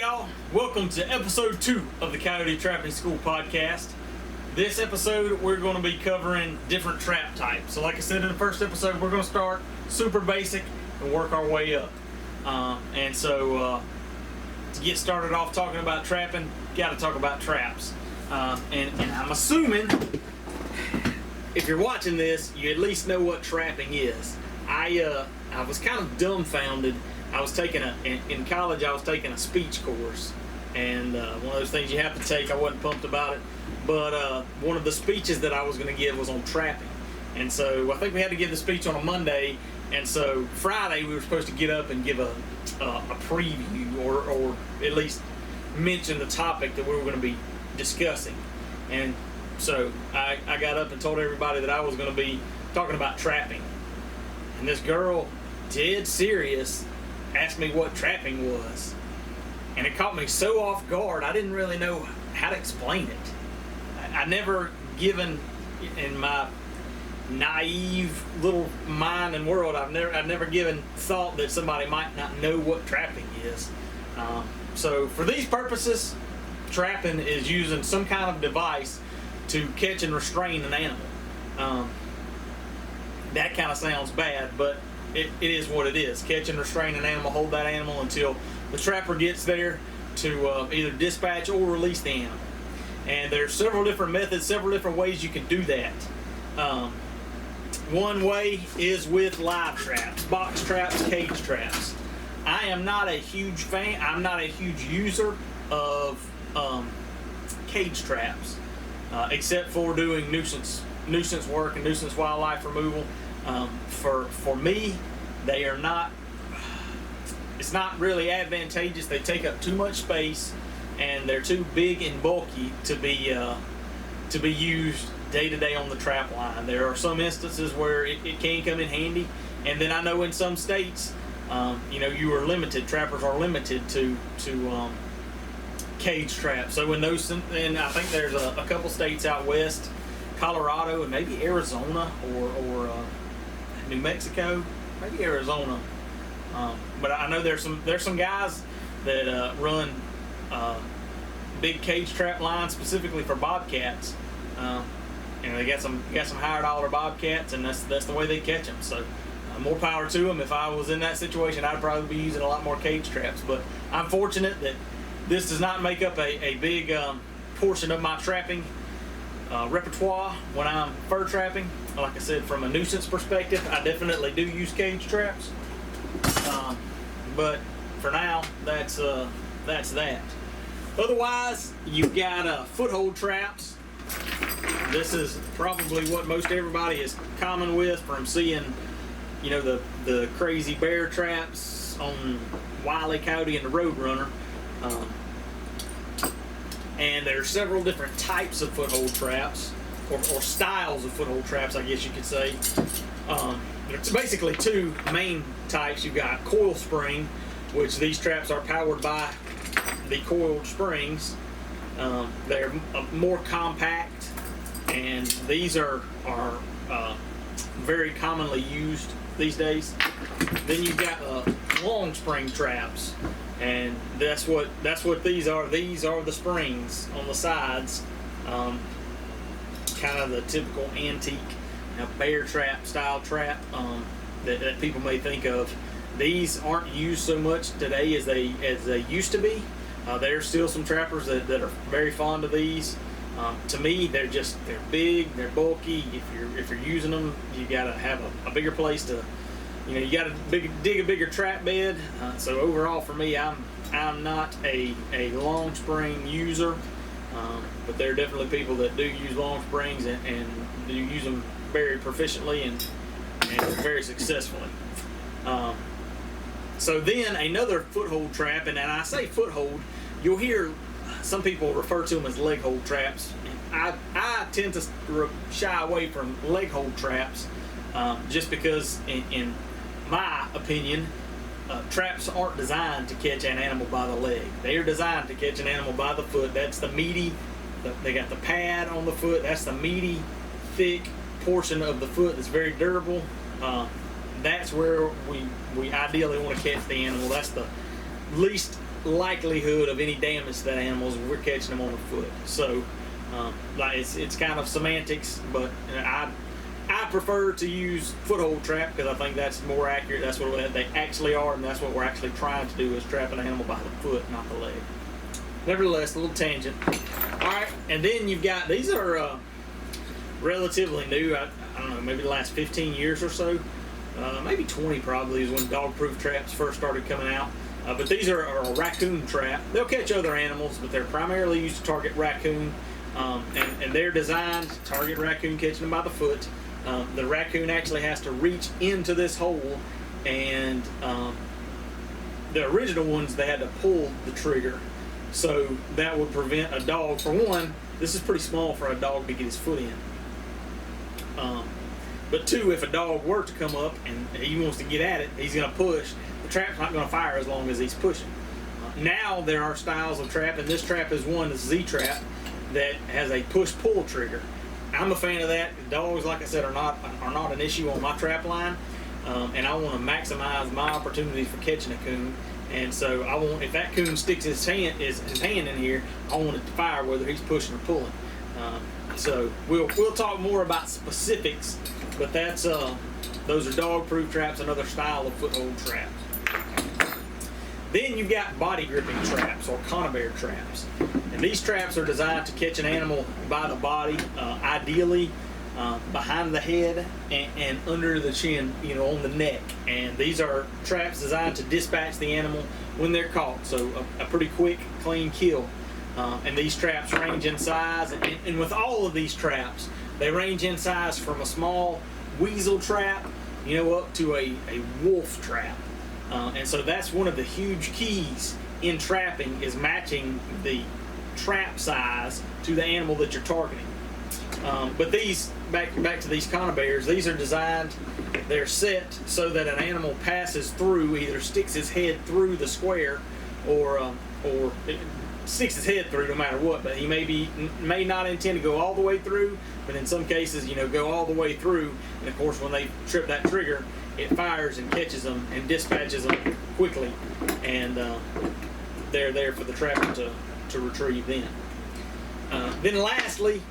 y'all, welcome to episode 2 of the Coyote Trapping School podcast. This episode we're going to be covering different trap types. So like I said in the first episode, we're going to start super basic and work our way up. To get started off talking about trapping, got to talk about traps. And I'm assuming if you're watching this, you at least know what trapping is. I was kind of dumbfounded. I was taking in college. I was taking a speech course, and one of those things you have to take. I wasn't pumped about it, but one of the speeches that I was going to give was on trapping, and so I think we had to give the speech on a Monday, and so Friday we were supposed to get up and give a preview or at least mention the topic that we were going to be discussing, and so I got up and told everybody that I was going to be talking about trapping, and this girl, dead serious, asked me what trapping was, and it caught me so off guard. I didn't really know how to explain it. I never given, in my naive little mind and world, I've never given thought that somebody might not know what trapping is. So for these purposes, trapping is using some kind of device to catch and restrain an animal. That kind of sounds bad, but it is what it is. Catch and restrain an animal, hold that animal until the trapper gets there to either dispatch or release the animal. And there's several different methods, several different ways you can do that. One way is with live traps, box traps, cage traps. I am not a huge fan, I'm not a huge user of cage traps, except for doing nuisance work and nuisance wildlife removal. For me, they are not. It's not really advantageous. They take up too much space, and they're too big and bulky to be used day to day on the trap line. There are some instances where it can come in handy, and then I know in some states, you are limited. Trappers are limited to cage traps. So and I think there's a couple states out west, Colorado and maybe Arizona or New Mexico, maybe Arizona. But I know there's some guys that run big cage trap lines specifically for bobcats. They got some higher dollar bobcats, and that's the way they catch them. So more power to them. If I was in that situation, I'd probably be using a lot more cage traps. But I'm fortunate that this does not make up a big portion of my trapping repertoire when I'm fur trapping. Like I said, from a nuisance perspective, I definitely do use cage traps. But for now, that's that. Otherwise, you've got foothold traps. This is probably what most everybody is common with from seeing, the crazy bear traps on Wile E. Coyote and the Roadrunner. And there are several different types of foothold traps, or styles of foothold traps, I guess you could say. There's basically two main types. You've got coil spring, which these traps are powered by the coiled springs. They're more compact, and these are very commonly used these days. Then you've got long spring traps, and that's what these are. These are the springs on the sides, kind of the typical antique bear trap style trap that people may think of. These aren't used so much today as they used to be. There's still some trappers that are very fond of these. To me, they're big, they're bulky. If you're using them, you gotta have a bigger place to, you gotta dig a bigger trap bed. So overall, for me, I'm not a long spring user, but there are definitely people that do use long springs and do use them very proficiently and very successfully. So then another foothold trap, and I say foothold, you'll hear some people refer to them as leg hold traps. I tend to shy away from leg hold traps just because, in my opinion, traps aren't designed to catch an animal by the leg. They are designed to catch an animal by the foot. That's the meaty, they got the pad on the foot. That's the meaty, thick portion of the foot that's very durable. That's where we ideally want to catch the animal. That's the least likelihood of any damage to that animal is we're catching them on the foot. So like it's kind of semantics, but I prefer to use foothold trap because I think that's more accurate. That's what they actually are, and that's what we're actually trying to do, is trap an animal by the foot, not the leg. Nevertheless, a little tangent. All right, and then you've got, these are relatively new. I don't know, maybe the last 15 years or so. Maybe 20 probably is when dog-proof traps first started coming out. But these are a raccoon trap. They'll catch other animals, but they're primarily used to target raccoon. And they're designed to target raccoon, catching them by the foot. The raccoon actually has to reach into this hole, and the original ones, they had to pull the trigger. So that would prevent a dog, for one, this is pretty small for a dog to get his foot in. But two, if a dog were to come up and he wants to get at it, he's going to push. The trap's not going to fire as long as he's pushing. Now there are styles of trap, and this trap is one, the Z-trap, that has a push-pull trigger. I'm a fan of that. Dogs, like I said, are not an issue on my trap line, and I want to maximize my opportunities for catching a coon. And so I want, if that coon sticks his hand in here, I want it to fire whether he's pushing or pulling. So we'll talk more about specifics, but that's those are dog-proof traps, another style of foothold trap. Then you've got body gripping traps, or Conibear traps. And these traps are designed to catch an animal by the body, ideally behind the head and under the chin, on the neck. And these are traps designed to dispatch the animal when they're caught, so a pretty quick, clean kill. And these traps range in size, and with all of these traps, they range in size from a small weasel trap, up to a wolf trap. And so that's one of the huge keys in trapping, is matching the trap size to the animal that you're targeting. But these, back to these Conibears, these are designed, they're set so that an animal passes through, either sticks his head through the square or sticks his head through no matter what, but he may not intend to go all the way through, but in some cases, go all the way through, and of course when they trip that trigger, it fires and catches them and dispatches them quickly, and they're there for the trapper to retrieve then. Then lastly,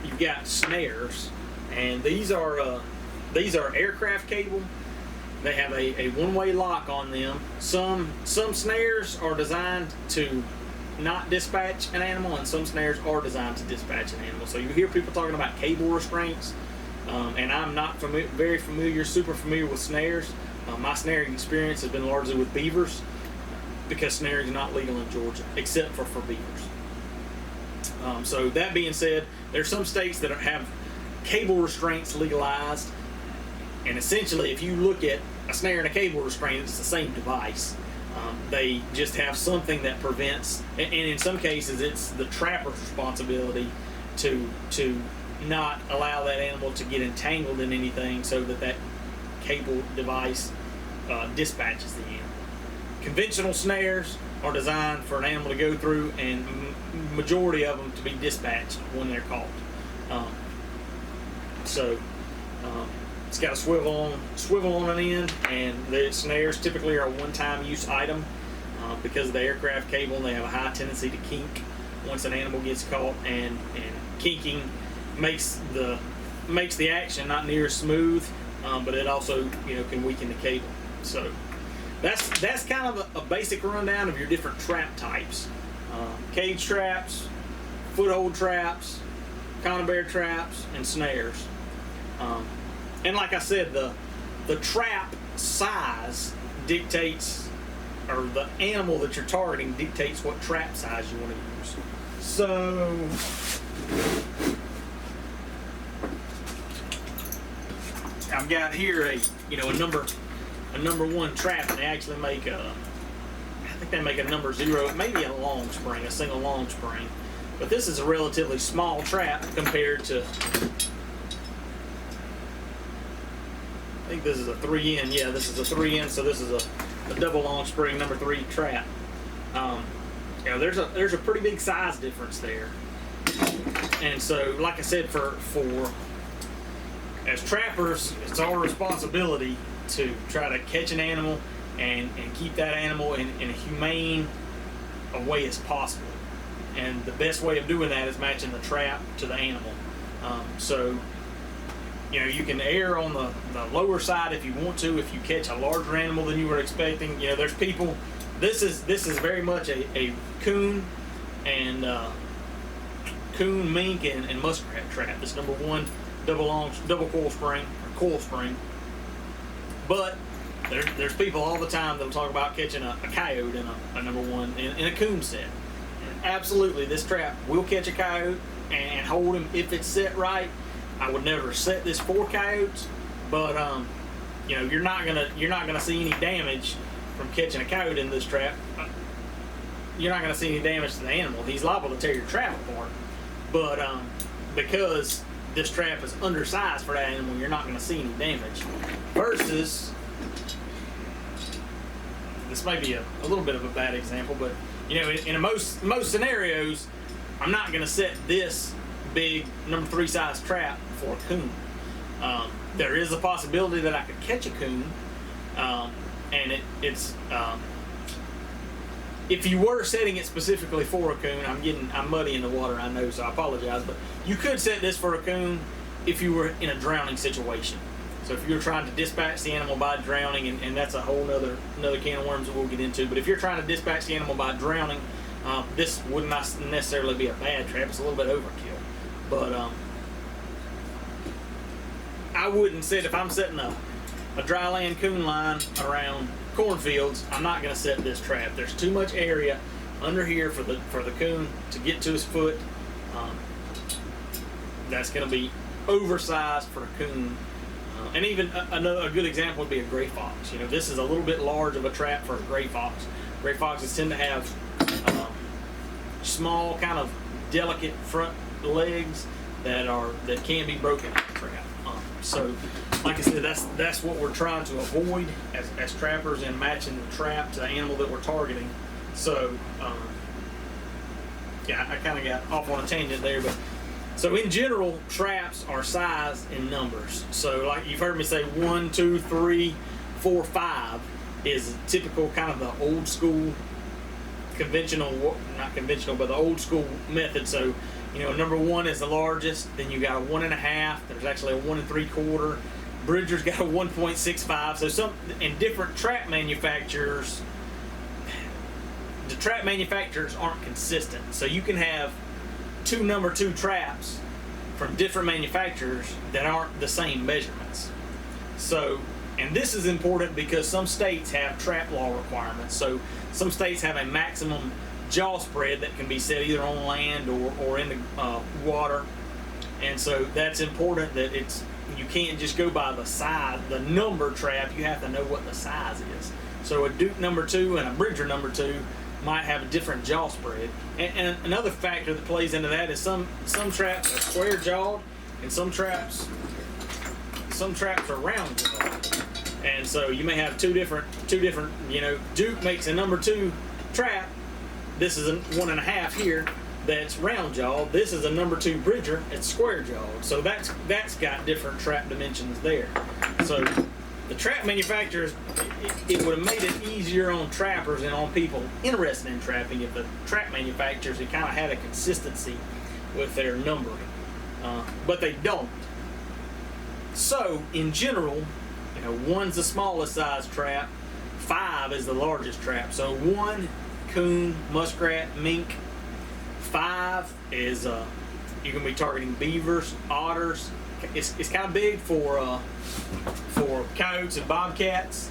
you've got snares, and these are aircraft cable. They have a one-way lock on them. Some snares are designed to not dispatch an animal, and some snares are designed to dispatch an animal. So you hear people talking about cable restraints, and I'm not super familiar with snares. My snaring experience has been largely with beavers, because snaring is not legal in Georgia, except for beavers. So that being said, there's some states that have cable restraints legalized, and essentially if you look at a snare and a cable restraint, it's the same device. They just have something that prevents, and in some cases it's the trapper's responsibility to not allow that animal to get entangled in anything, so that cable device dispatches the animal. Conventional snares are designed for an animal to go through, and majority of them to be dispatched when they're caught. It's got a swivel on an end, and the snares typically are a one-time use item because of the aircraft cable. They have a high tendency to kink once an animal gets caught, and kinking makes the action not near as smooth, but it also can weaken the cable. So that's kind of a basic rundown of your different trap types: cage traps, foothold traps, Conibear traps, and snares. And like I said, the trap size dictates, or the animal that you're targeting dictates what trap size you want to use. So I've got here a number one trap, and they actually make I think they make a number 0. It may be a long spring, a single long spring, but this is a relatively small trap compared to, I think this is a 3N. Yeah, this is a 3N, so this is a double long spring number 3 trap. There's a pretty big size difference there, and so like I said, for as trappers, it's our responsibility to try to catch an animal and keep that animal in a humane away as possible. And the best way of doing that is matching the trap to the animal. So, you can err on the lower side if you want to. If you catch a larger animal than you were expecting, there's people. This is very much a coon and coon, mink, and muskrat trap. This number one double coil spring. But there's people all the time that'll talk about catching a coyote in a number one in a coon set. And absolutely, this trap will catch a coyote and hold him if it's set right. I would never set this for coyotes, but you're not gonna see any damage from catching a coyote in this trap. You're not gonna see any damage to the animal. He's liable to tear your trap apart, but because this trap is undersized for that animal, you're not gonna see any damage. Versus, this may be a little bit of a bad example, but in most scenarios, I'm not gonna set this big number 3 size trap for a coon. There is a possibility that I could catch a coon, and it's if you were setting it specifically for a coon, I'm muddying the water, I know, so I apologize, but you could set this for a coon if you were in a drowning situation. So if you're trying to dispatch the animal by drowning, and that's a whole another can of worms that we'll get into, but if you're trying to dispatch the animal by drowning, this would not necessarily be a bad trap. It's a little bit overkill. But I wouldn't set, if I'm setting a dry land coon line around cornfields, I'm not going to set this trap. There's too much area under here for the coon to get to his foot. That's going to be oversized for a coon. And even a good example would be a gray fox. This is a little bit large of a trap for a gray fox. Gray foxes tend to have small, kind of delicate front legs that can be broken in the trap. So, like I said, that's what we're trying to avoid as trappers in matching the trap to the animal that we're targeting. So, I kind of got off on a tangent there, but so in general, traps are sized in numbers. So, like you've heard me say, 1, 2, 3, 4, 5 is typical, kind of the old school, not conventional, but the old school method. So, number 1 is the largest. Then you got a 1.5. There's actually a 1 3/4. Bridger's got a 1.65. So and different trap manufacturers, the trap manufacturers aren't consistent. So you can have 2 number 2 traps from different manufacturers that aren't the same measurements. So, and this is important because some states have trap law requirements. So some states have a maximum jaw spread that can be set either on land or in the water, and so that's important that you can't just go by the size, the number trap. You have to know what the size is. So a Duke number 2 and a Bridger number 2 might have a different jaw spread. And another factor that plays into that is some traps are square jawed, and some traps are round jawed. And so you may have two different. Duke makes a number 2 trap. This is a 1.5 here that's round jawed. This is a number 2 Bridger. It's square jawed. So that's got different trap dimensions there. So the trap manufacturers, it would have made it easier on trappers and on people interested in trapping if the trap manufacturers had kind of had a consistency with their numbering, but they don't. So in general, 1's the smallest size trap, 5 is the largest trap. So 1, coon, muskrat, mink. 5 is you're gonna be targeting beavers, otters. It's kind of big for coyotes and bobcats,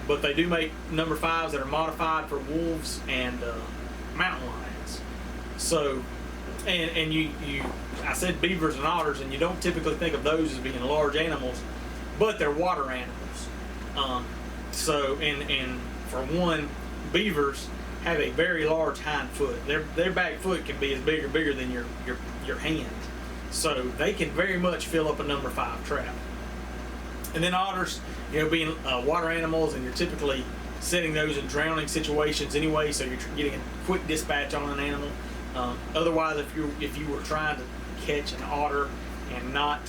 but they do make number 5s that are modified for wolves and mountain lions. So, and you I said beavers and otters, and you don't typically think of those as being large animals, but they're water animals. So, and for one, beavers have a very large hind foot. Their back foot can be as bigger than your hand. So they can very much fill up a number 5 trap. And then otters, being water animals, and you're typically setting those in drowning situations anyway, so you're getting a quick dispatch on an animal. Otherwise, if you were trying to catch an otter and not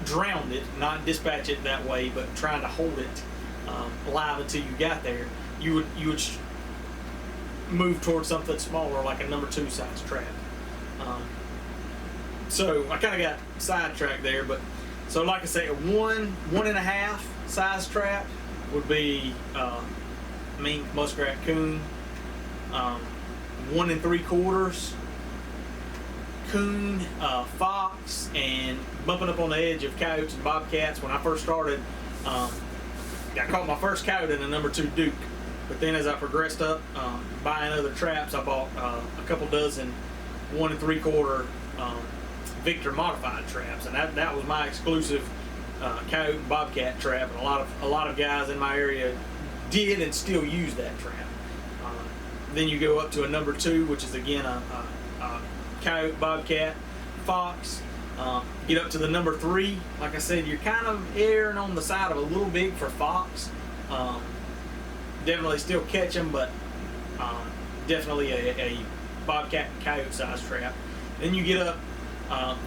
drown it, not dispatch it that way, but trying to hold it alive until you got there, you would move towards something smaller, like a number 2 size trap. So I kind of got sidetracked there, but so like I say, a 1.5 size trap would be mink, muskrat, coon. 1 3/4 coon, fox, and bumping up on the edge of coyotes and bobcats. When I first started, I caught my first coyote in a number 2 Duke. But then as I progressed up, buying other traps, I bought a couple dozen 1 3/4 Victor modified traps, and that was my exclusive coyote and bobcat trap. And a lot of guys in my area did and still use that trap. Then you go up to a number 2, which is again a coyote, bobcat, fox. Get up to the number 3. Like I said, you're kind of erring on the side of a little big for fox. Definitely still catch them, but definitely a bobcat and coyote size trap. Then you get up.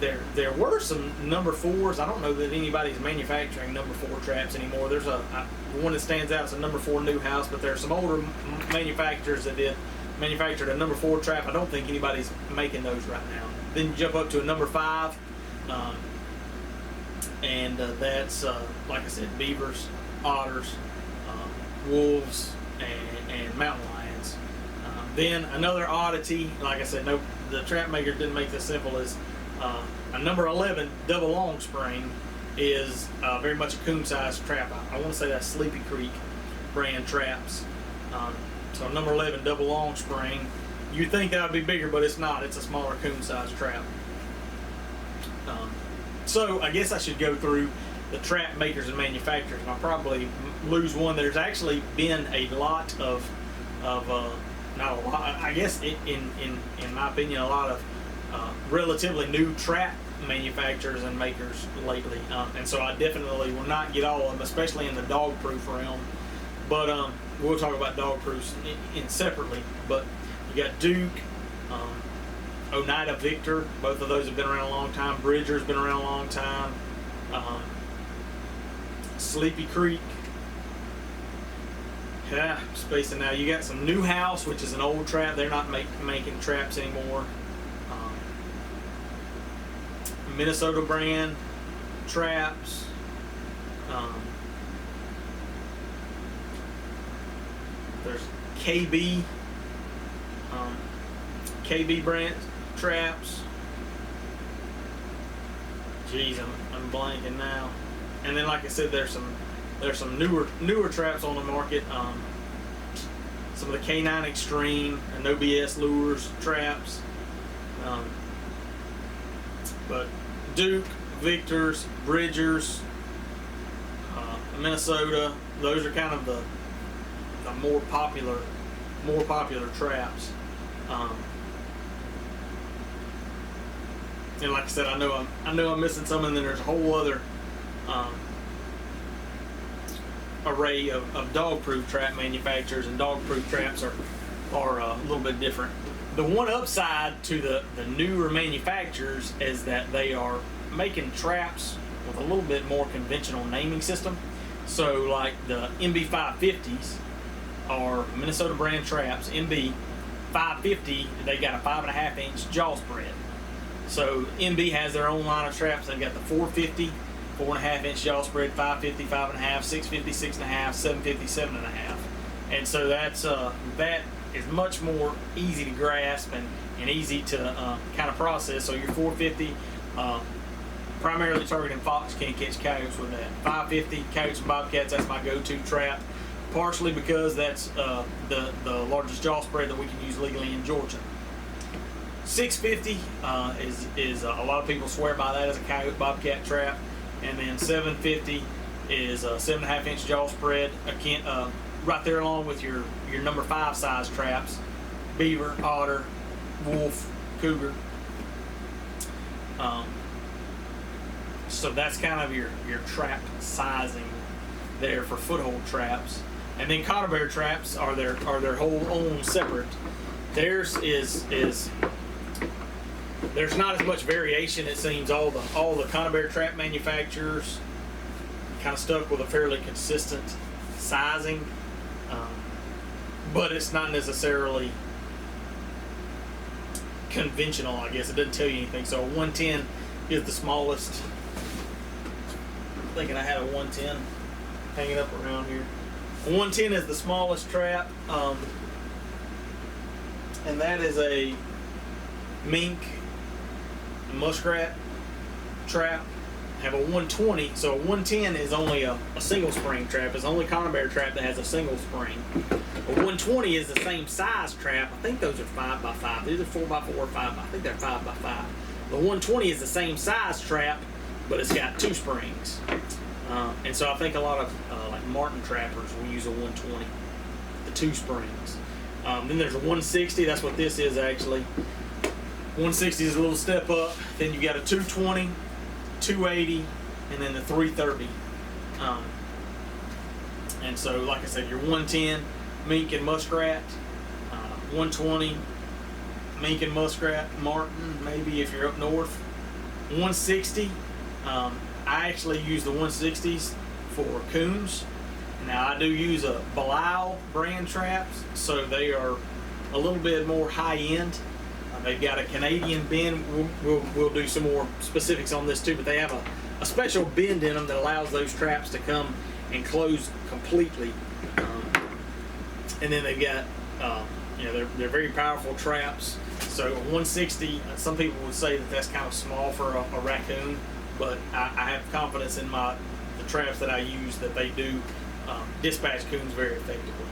There were some number 4s. I don't know that anybody's manufacturing number 4 traps anymore. There's one that stands out. It's a number 4 new house, but there's some older manufacturers that manufactured a number 4 trap. I don't think anybody's making those right now. Then you jump up to a number 5, and that's like I said, beavers, otters, wolves, and mountain lions. Then another oddity, like I said, the trap maker didn't make this simple, is a number 11 double long spring is very much a coon sized trap. I want to say that's Sleepy Creek brand traps. So number 11 double long spring. You'd think that would be bigger, but it's not. It's a smaller coon sized trap. So I guess I should go through the trap makers and manufacturers, and I'll probably lose one. There's actually been a lot of not a lot, I guess in my opinion, a lot of relatively new trap manufacturers and makers lately, and so I definitely will not get all of them, especially in the dog proof realm. But we'll talk about dog proofs in separately. But you got Duke, Oneida Victor. Both of those have been around a long time. Bridger's been around a long time. Sleepy Creek. Yeah, spacing now. You got some New House, which is an old trap. They're not making traps anymore. Minnesota brand traps. There's KB. KB brand traps. Jeez, I'm blanking now. And then, like I said, there's some newer traps on the market. Some of the K9 Extreme and No BS lures traps. But Duke, Victors, Bridgers, Minnesota, those are kind of the more popular traps. And like I said, I know I'm missing some, and then there's a whole other array of dog-proof trap manufacturers, and dog-proof traps are a little bit different. The one upside to the newer manufacturers is that they are making traps with a little bit more conventional naming system. So like the MB 550s are Minnesota brand traps. MB 550, they got a 5.5 inch jaw spread. So MB has their own line of traps. They've got the 450, 4.5 inch jaw spread, 550, 5.5, 650, 6.5, 750, 7.5. And so that is much more easy to grasp and easy to kind of process. So your 450, primarily targeting fox, can't catch coyotes with that. 550, coyotes and bobcats, that's my go-to trap. Partially because that's the largest jaw spread that we can use legally in Georgia. 650 is a lot of people swear by that as a coyote bobcat trap, and then 750 is a 7.5 inch jaw spread. Again, right there along with your number 5 size traps: beaver, otter, wolf, cougar. So that's kind of your trap sizing there for Foothold Traps. And then Conibear traps are their whole own separate. Theirs is there's not as much variation, it seems. All the Conibear trap manufacturers kind of stuck with a fairly consistent sizing, but it's not necessarily conventional, I guess. It doesn't tell you anything. So a 110 is the smallest. I'm thinking I had a 110 hanging up around here. A 110 is the smallest trap, and that is a mink muskrat trap. Have a 120, so a 110 is only a single spring trap. It's the only Conibear trap that has a single spring. A 120 is the same size trap. I think those are 5x5. These are 4x4 or 5x. I think they're 5x5. The 120 is the same size trap, but it's got 2 springs. And so I think a lot of like martin trappers will use a 120, the 2 springs. Then there's a 160. That's what this is actually. 160 is a little step up. Then you got a 220. 280, and then the 330. And so, like I said, your 110 mink and muskrat, 120 mink and muskrat, martin, maybe if you're up north. 160. I actually use the 160s for coons. Now I do use a Belial brand traps, so they are a little bit more high end. They've got a Canadian bend. We'll do some more specifics on this too, but they have a special bend in them that allows those traps to come and close completely. And then they've got, they're very powerful traps. So 160, some people would say that that's kind of small for a raccoon, but I have confidence in the traps that I use that they do dispatch coons very effectively.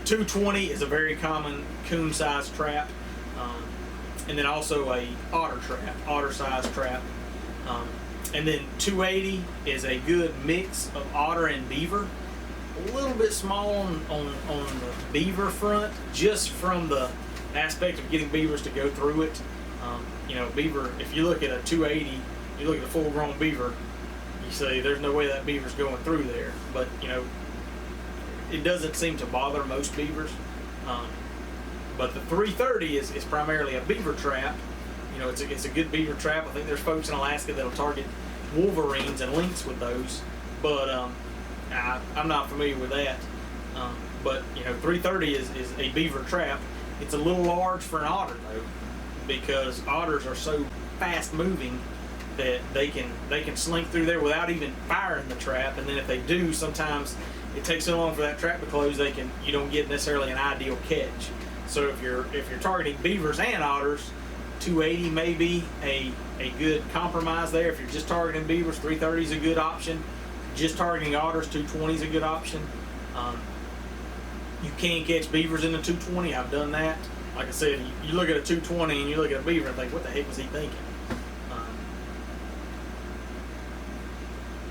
220 is a very common coon-sized trap. And then also a otter size trap. And then 280 is a good mix of otter and beaver. A little bit small on the beaver front, just from the aspect of getting beavers to go through it. Beaver, if you look at a 280, you look at a full-grown beaver, you say there's no way that beaver's going through there. But, it doesn't seem to bother most beavers. But the 330 is primarily a beaver trap. It's a good beaver trap. I think there's folks in Alaska that'll target wolverines and lynx with those, but I'm not familiar with that. But 330 is a beaver trap. It's a little large for an otter though, because otters are so fast moving that they can slink through there without even firing the trap. And then if they do, sometimes it takes so long for that trap to close, you don't get necessarily an ideal catch. So if you're targeting beavers and otters, 280 may be a good compromise there. If you're just targeting beavers, 330 is a good option. Just targeting otters, 220 is a good option. You can catch beavers in the 220. I've done that. Like I said, you look at a 220 and you look at a beaver and think, what the heck was he thinking?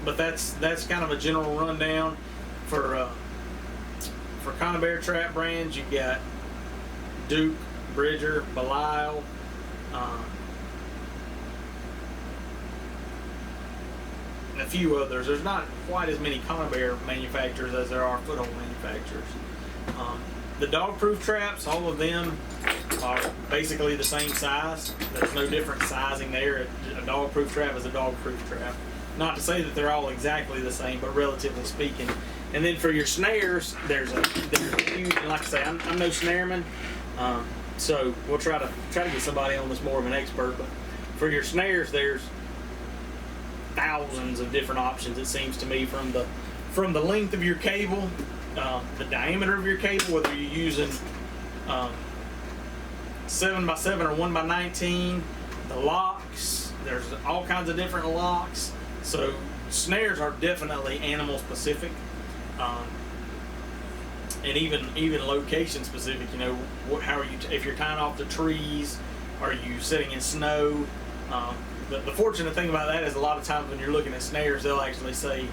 But that's kind of a general rundown for Conibear trap brands. You've got Duke, Bridger, Belial, and a few others. There's not quite as many Conibear manufacturers as there are foothold manufacturers. The dog-proof traps, all of them are basically the same size. There's no different sizing there. A dog-proof trap is a dog-proof trap. Not to say that they're all exactly the same, but relatively speaking. And then for your snares, there's a huge, and like I say, I'm no snareman. So we'll try to get somebody on that's more of an expert. But for your snares, there's thousands of different options. It seems to me, from the length of your cable, the diameter of your cable, whether you're using 7x7 or 1x19, the locks. There's all kinds of different locks. So snares are definitely animal specific. And even location specific. How are you? If you're tying off the trees, are you sitting in snow? The fortunate thing about that is a lot of times when you're looking at snares, they'll actually say,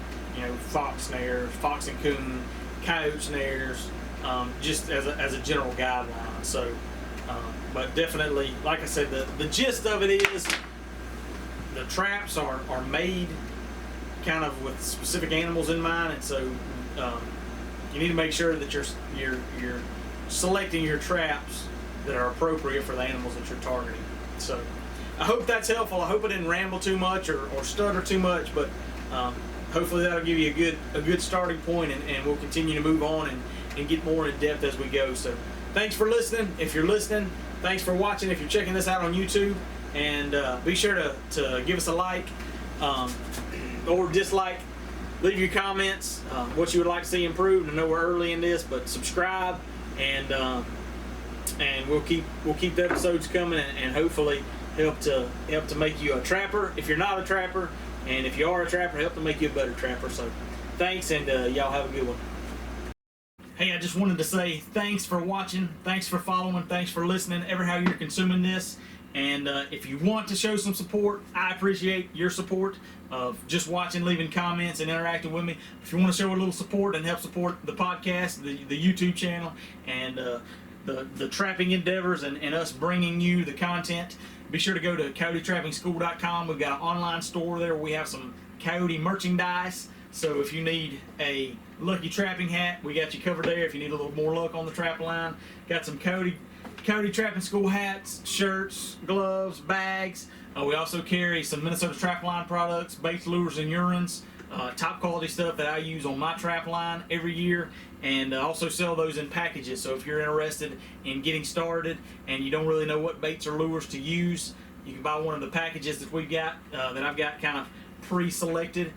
fox snares, fox and coon, coyote snares, just as a general guideline. So, but definitely, like I said, the gist of it is the traps are made kind of with specific animals in mind, and so. You need to make sure that you're selecting your traps that are appropriate for the animals that you're targeting. So I hope that's helpful. I hope I didn't ramble too much or stutter too much, but hopefully that'll give you a good starting point, and we'll continue to move on and get more in depth as we go. So thanks for listening. If you're listening, thanks for watching if you're checking this out on YouTube. And be sure to give us a like or dislike. Leave your comments, what you would like to see improved. I know we're early in this, but subscribe, and we'll keep the episodes coming, and hopefully help to make you a trapper if you're not a trapper, and if you are a trapper, help to make you a better trapper. So thanks, and y'all have a good one. Hey, I just wanted to say thanks for watching, thanks for following, thanks for listening, ever how you're consuming this. And if you want to show some support, I appreciate your support of just watching, leaving comments, and interacting with me. If you want to show a little support and help support the podcast, the YouTube channel, and the trapping endeavors, and us bringing you the content, be sure to go to CoyoteTrappingSchool.com. We've got an online store there where we have some Coyote merchandise. So if you need a lucky trapping hat, we got you covered there. If you need a little more luck on the trap line, got some Coyote Trapping School hats, shirts, gloves, bags. We also carry some Minnesota trap line products, baits, lures, and urines. Top quality stuff that I use on my trap line every year, and also sell those in packages. So if you're interested in getting started and you don't really know what baits or lures to use, you can buy one of the packages that we've got, that I've got kind of pre-selected.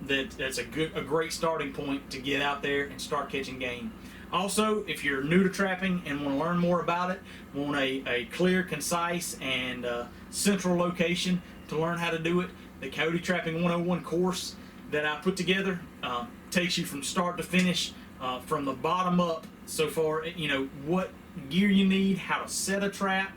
That's a great starting point to get out there and start catching game. Also, if you're new to trapping and want to learn more about it, want a clear, concise, and central location to learn how to do it, the Coyote Trapping 101 course that I put together takes you from start to finish, from the bottom up. So far, what gear you need, how to set a trap,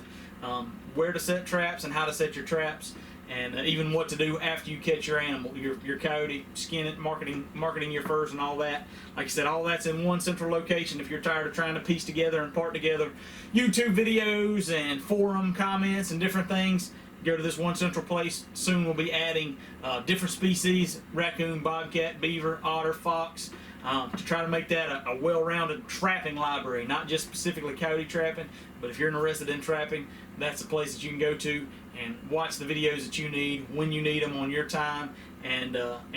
where to set traps, and how to set your traps, and even what to do after you catch your animal, your coyote, skin it, marketing your furs, and all that. Like I said, all that's in one central location. If you're tired of trying to piece together and part together YouTube videos and forum comments and different things, go to this one central place. Soon we'll be adding different species: raccoon, bobcat, beaver, otter, fox, to try to make that a well-rounded trapping library, not just specifically coyote trapping, but if you're interested in trapping, that's the place that you can go to and watch the videos that you need when you need them on your time, and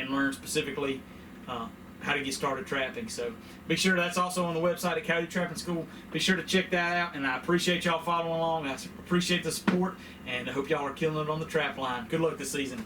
learn specifically how to get started trapping. So be sure that's also on the website at Coyote Trapping School. Be sure to check that out, and I appreciate y'all following along. I appreciate the support, and I hope y'all are killing it on the trap line. Good luck this season.